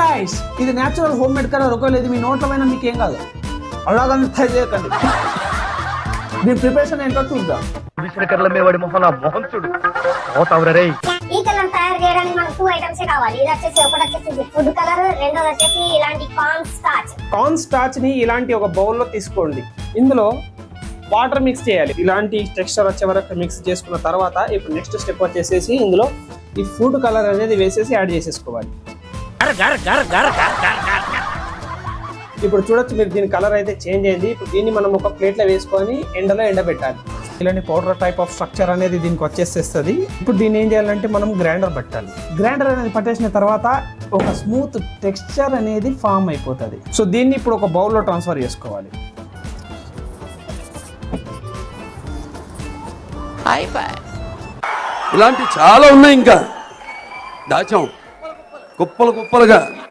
Guys, ఇది natural home made colour. ఒకవేళ ఇది మీ నోట్లమైనా మీకేం కాదు, అలాగని ట్రై చేయకండి. దీని ప్రిపరేషన్ ఏంటో చూద్దాం. ఈ కలర్ తయారు చేయడానికి మనకు 2 ఐటమ్స్ కావాలి. ఇది వచ్చేసి ఒకటి వచ్చేసి ఫుడ్ కలర్, రెండోది వచ్చేసి ఇలాంటి కార్న్ స్టార్చ్. కార్న్ స్టార్చ్ ని ఇలాంటి ఒక బౌల్ లో తీసుకోండి. ఇందులో వాటర్ మిక్స్ చేయాలి. ఇలాంటి టెక్స్చర్ వచ్చే వరకు మిక్స్ చేసుకున్న తర్వాత ఇప్పుడు నెక్స్ట్ స్టెప్ వచ్చేసేసి ఇందులో ఈ ఫుడ్ కలర్ అనేది వేసేసి యాడ్ చేసేసుకోవాలి. ఇప్పుడు చూడొచ్చు మీరు, దీని కలర్ అయితే చేంజ్ అయింది. ఇప్పుడు దీన్ని మనం ఒక ప్లేట్ లో వేసుకొని ఎండలో ఎండబెట్టాలి. ఇలాంటి పౌడర్ టైప్ ఆఫ్ స్ట్రక్చర్ అనేది దీనికి వచ్చేసేస్తుంది. ఇప్పుడు దీన్ని ఏం చేయాలంటే మనం గ్రైండర్ పెట్టాలి. గ్రైండర్ అనేది పట్టేసిన తర్వాత ఒక స్మూత్ టెక్స్చర్ అనేది ఫామ్ అయిపోతుంది. సో దీన్ని ఇప్పుడు ఒక బౌల్లో ట్రాన్స్ఫర్ చేసుకోవాలి. ఇలాంటి చాలా ఉన్నాయి, ఇంకా దాచాం కుప్పలు కుప్పలుగా.